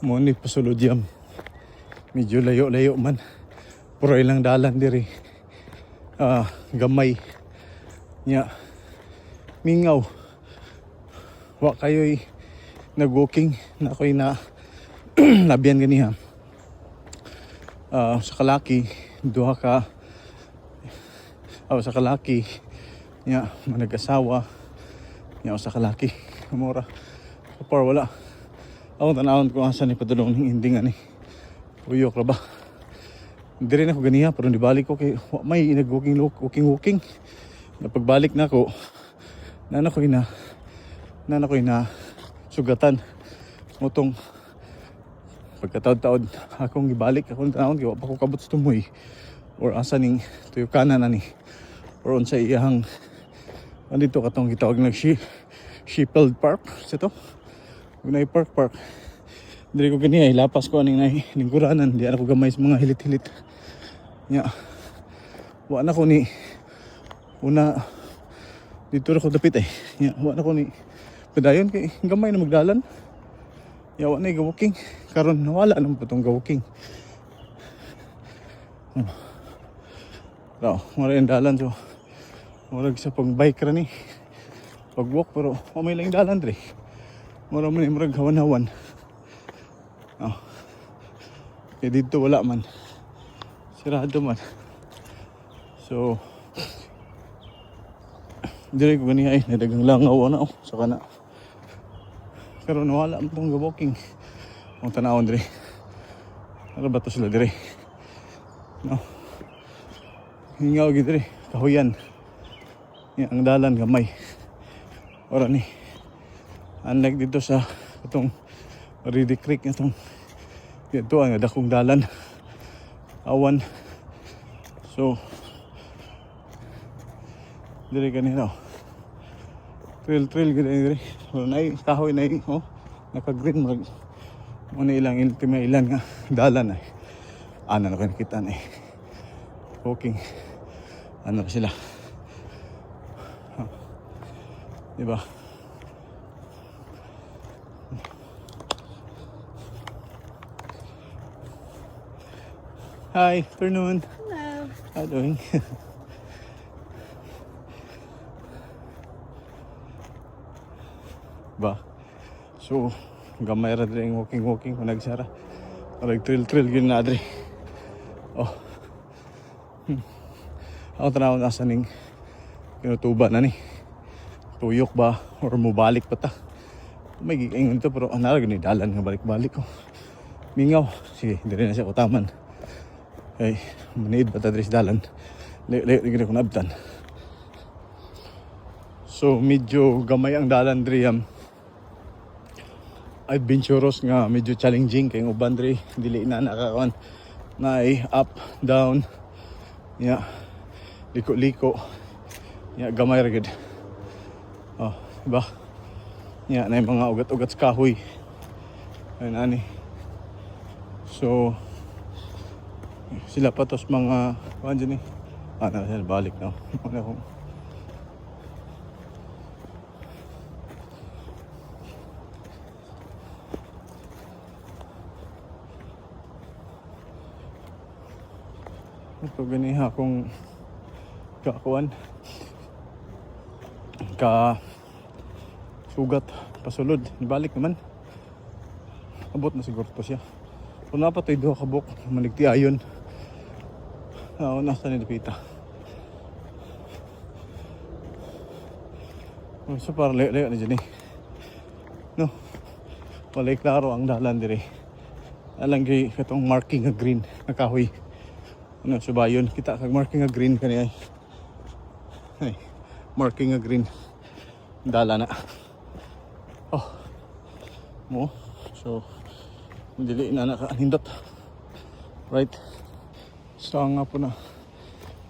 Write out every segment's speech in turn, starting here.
mo ni pasulod yam. Medyo layo-layo man. Puro ilang dalan diri. Gamay. Nya. Mingaw. Wa kayo'y nag-walking na ako'y na labian ganiha. Sa kalaki, duha ka sa kalaki nya manag-asawa nya sa kalaki mura so far wala ako tanawon ko asa ni padulong ning ending ani uyok ra ba diri na ko ganiha pero nibalik ko kay may nag-walking na pagbalik nako nana ko ina sugatan motong pagkataod-taod akong gibalik akong tanawon kay wa pa ko kabot sa tumoy or asa ning tuyo kanan ani or unsa iyang andito katong gitawag nag Sheffield Park sa to Gunay Park diri ko ganiya ilapas ko aning lingkuranan di ako gamay sa mga hilit-hilit nya wa na ko ni una dito ra ko dapit nya wa na ko ni padayon kay gamay na magdalan nya wa na ga-walking karon nawala nang putong ga-walking mura yung dalan so murag sa pang bike ra ni pag walk pero may lang dalan dre murag hawan-hawan kaya dito wala man sirado man so dire ko ganiya nadagang langaw na sa kana pero nawala ang tong walking ang tanawon dire ano ba to sila dire no hingaw gid dire kahuyan yan ang dalan gamay ora ni unlike dito sa itong Reedy Creek itong dito ang dakong dalan awan so dire kanina trail gid dire so nay kahoy nay naka green mag mo ilang ultima ilan nga dalan ana na nakita na walking ano sila diba hi afternoon Hello. how doing ba so gamay ra diri walking kung nagsara or trail gyud na diri ako tanawon asa ning kinutuba na ni tuyok ba or mubalik pa ta may gigingon to pero anara gani dalan nga balik-balik ko mingaw sige diri na siya utaman ay manid pa ta diri sa dalan layo ko nabtan so medyo gamay ang dalan diri adventurous nga medyo challenging kay uban diri dili na nakakaon na up down liko gamay ra gid diba na yung mga ugat-ugat sa kahoy ayun ani so sila pa tos mga dyan sila balik na ito ganiha kung kakuan ka sugat pasulod nibalik naman abot na siguro to siya kung napatay doon kabuk maligti ayon nasa nilipita so para layo na dyan no walay klaro ang dalan dire alang kay katong marking nga green na kahoy subayon kita kag marking nga green kani ay marking nga green dala na mo so dili na nakaanindot right so nga po na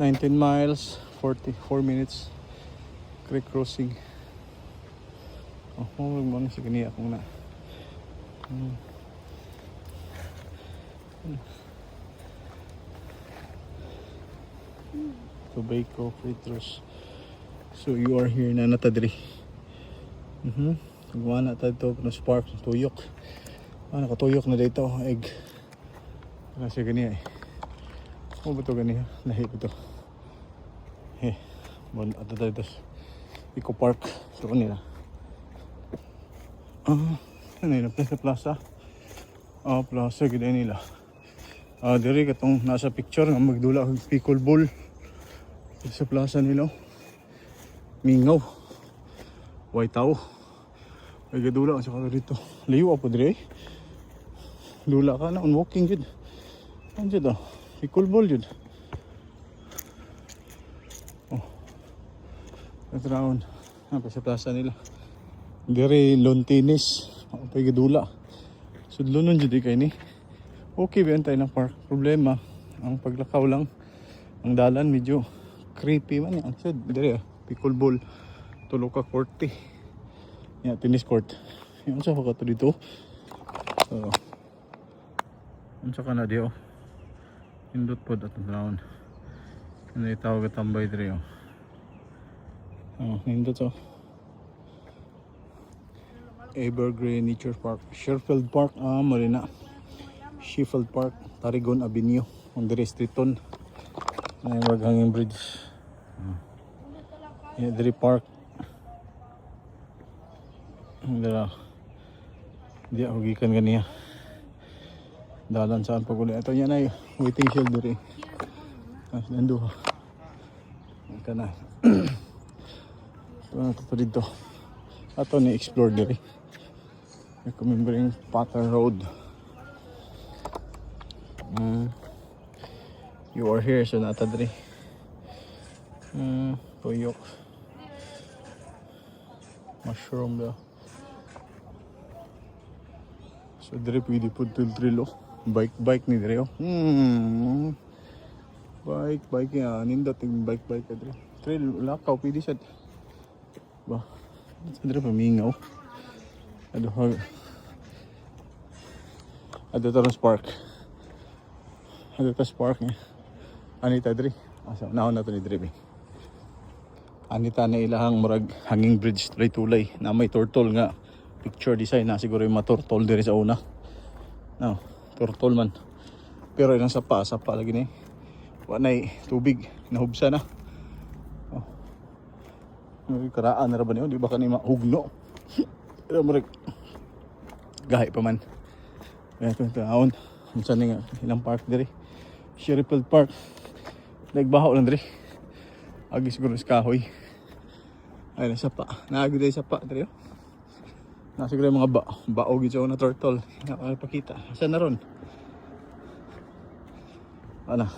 19 miles 44 minutes creek crossing mo na si kaniya akong na Tobacco Fritters. So you are here na natadri. Gawa na tayo ito ng spark, tuyok. Nakatuyok na dito. Egg. Wala siya ganiya eh. Ano ba ito ganiya? Lahi ba ito? Ato tayo ito. Eco Park. Ito ko nila. Ano yun? Plaza. Plaza. Ganda nila. Diri katong nasa picture nga magdula ang pickleball sa plaza nila. Mingaw. White tao. Ay gadula sa kala dito. Liwa po diri. Dula ka na on walking jud. Anjud pickleball jud. At round sa plaza nila. Diri lawn tennis. Pay gadula. Sudlonon jud kay ni. Okay ba tayo ng park? Problema, ang paglakaw lang. Ang dalan medyo creepy man yan. So, dire pickleball. Tulo ka court eh. Yan, tennis court. Yan sa ka to dito. So, yan sa ka na diyo. Indot po datong round. Ano yung tawag at tambay dire. Indot so. Evergreen Nature Park. Sherfield Park. Marina. Sheffield Park, Tarigon Avenue, on the Streeton. Ay maghanging bridge. Diri Park. Dira. Di ako gikan ganiya. Dalan saan pag uli. Ito yan ay waiting shed diri. Nando. Ika na. Ito dito. Ito ni explore diri. Remembering Potter Road. You are here so nata diri. Tuyok. Mushroom daw. So diri pwede po trilo. Bike ni diri. Bike yan. Nindot yung bike ka diri. Trail lakaw pwede sad. Ba. Sa diri pamingaw. Taros Park. Taros Park niya. Anita diri. Asa naon na to ni diri. Anita na ilahang murag hanging bridge tulay na may turtle nga picture design na siguro yung turtle diri sa una. No, turtle man. Pero ilang sapa lagi ni. Wa nay tubig nahubsa na. Karaan na ra ba niyo? Di ba kanina mahugno? Pero murag gahi pa man. Kaya ito taon. Unsa ni nga ilang park diri. Sherfield Park. Nagbaho lang diri. Agi siguro sa kahoy. Ay na sapa. Naagi diri sapa diri. Na siguro yung mga baog gid na turtle. Nakapakita. Asa na ron? Ana.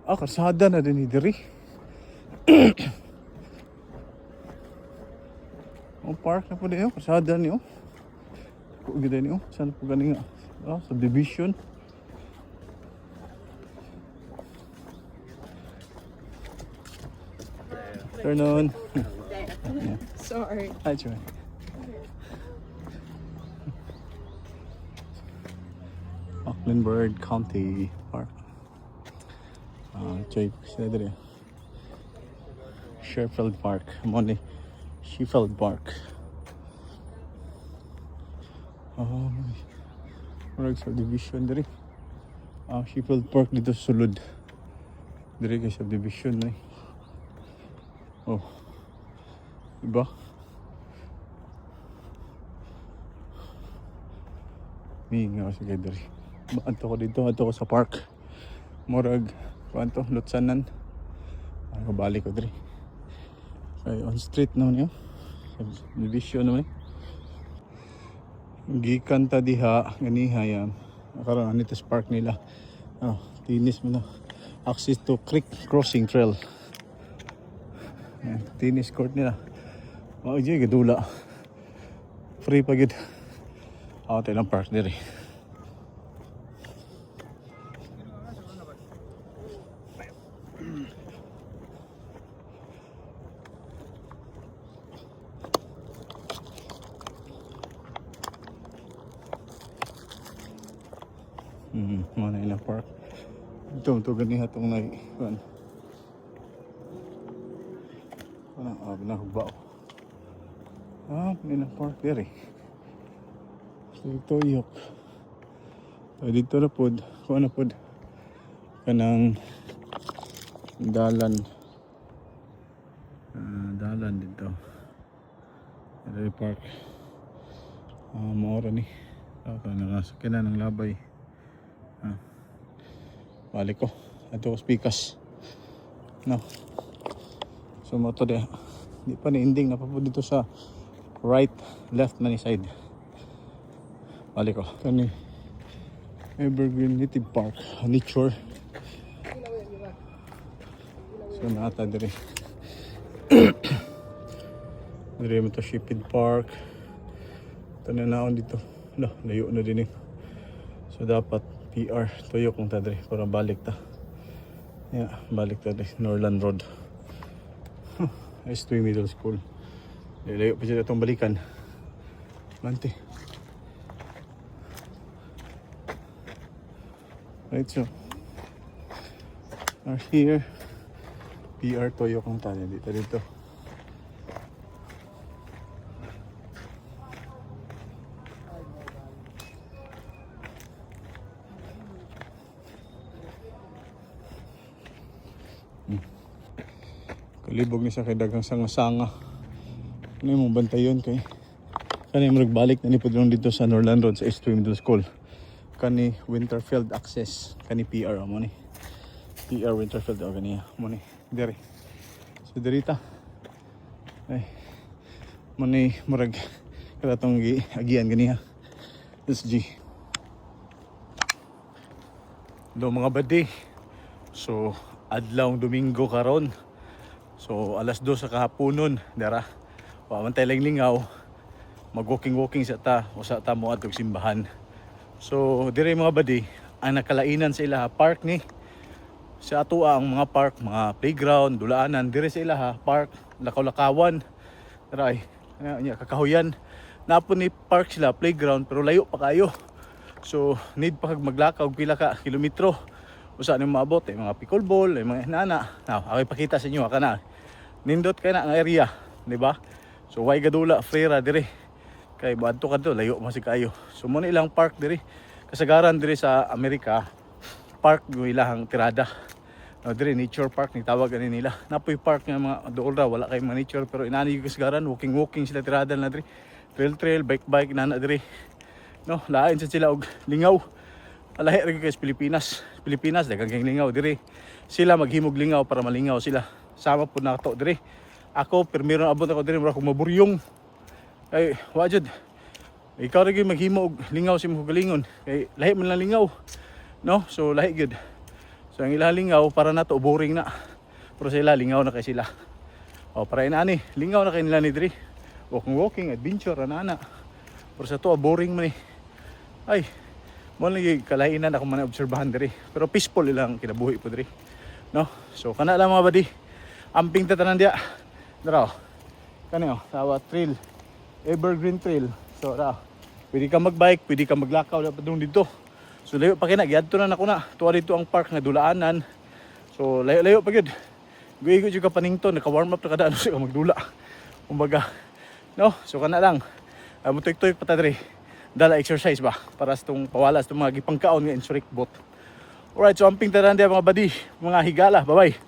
Karsada na din diri. Park na po din karsada niyo. Gid niyo. Saan po gani nga? Subdivision. Turn on. Sorry. Hi, Joy. Mecklenburg County Park. Joy, sila dali. Sherfield Park. Money. Sheffield Park. Parang subdivision dali. Sheffield Park dito sa sulod. Dali kay subdivision na eh. Diba? Mingaw sige diri. Adto ko dito, adto ko sa park. Murag, kuanto, Lutsanan. Balik ko diri. Okay, on street naman yun. Subdivision naman gikan ta diha, ganiha yan. Karon nito sa park nila. Tinis mo na. Access to creek crossing trail. Tennis court nila. Diyan gadula. Free pa gid. Tayo lang park diri. Mana ilang park. Ito ganiha itong nai. Binahugba ko. Ilang park diri. Tuyok. Dito na pod, kuha na pod kanang dalan. Dalan dito. Dali park. Maura ni. Ako nakasakyan na ng labay. Balik ko. Ato ko speakers. No. So mo to de. Di pa ni ending na pa po dito sa right, left na ni side. Balik ko. Kani Evergreen Native Park, nature. So naata dire. Dire mo to Sheephead Park. Tananaon dito. Layo na din eh. So dapat PR tuyo kung ta dire para balik ta. Yeah, balik ta dire Norland Road. S2 Middle School. Layo pa siya itong balikan. Mante. Right, so are here. PR Toyo kung tayo dito. Kalibog ni sa kay daghang sanga-sanga. Ano yung bantayon kay kani mo nagbalik na ni Pedrong dito sa Norland Road sa S2 Middle School. Kani Winterfield access kani PR mo ni. PR Winterfield o ganiya mo ni. Dere. So derita. Ay. Mo ni murag katong agian ganiya. SG. Do mga badi. So adlaw Domingo karon. So alas 2 sa kahaponon dara. Wa man tay lingaw. Mag-walking sa ta o sa ta mo adtong simbahan. So dire mga badi, ang nakalainan sa ilaha park ni sa ato ang mga park, mga playground, dulaanan dire sa ilaha park, lakaw-lakawan. Tara nya kakahuyan. Napon ni park sila playground pero layo pa kayo. So need pa kag maglakaw pila ka kilometro. Usa ni maabot mga pickleball, mga nana. Now, ako ipakita sa inyo kana. Nindot kay na ang area, di ba? So way gadula freera dire. Kay badto kadto layo man si kayo. So mo ilang park diri. Kasagaran diri sa Amerika, park yung ilahang tirada. No, diri nature park ni tawag ani nila. Napoy park nga mga dool ra wala kay mga nature pero inani yung kasagaran walking sila tirada na diri. Trail bike nana diri. No, lain sa sila og lingaw. Alahi ra kay Pilipinas. Pilipinas daghang kay lingaw diri. Sila maghimog lingaw para malingaw sila. Sama pud na to diri. Ako permiro abot ako diri mura ko maburyong. Ay, wajud. Ikaw ra gyud maghimo og lingaw sa imong galingon. Kay lahi man lang lingaw. No? So lahi gyud. So ang ilang lingaw para nato boring na. Pero sila lingaw na kay sila. O para inani, lingaw na kay nila ni diri. Walking adventure ana. Pero sa to boring man ni. Ay, mo lang kalainan ako man obserbahan diri. Pero peaceful ilang kinabuhi po diri. No? So kana lang mga badi. Amping tatanan dia. Dara. Kani tawa trail. Evergreen Trail. So pwede ka magbike, pwede ka maglakaw dapat dun dito. So layo pa kina giadto na nako na. Tuwa dito ang park nga dulaanan. So layo pa gyud. Guigo jud ka panington, naka-warm up na kada ano sa magdula. Kumbaga, no? So kana lang. Mutuyok-tuyok pa ta diri. Dala exercise ba para sa tong pawalas tong mga gipangkaon nga insurek bot. Alright, so amping tanan dia mga badi, mga higala. Bye-bye.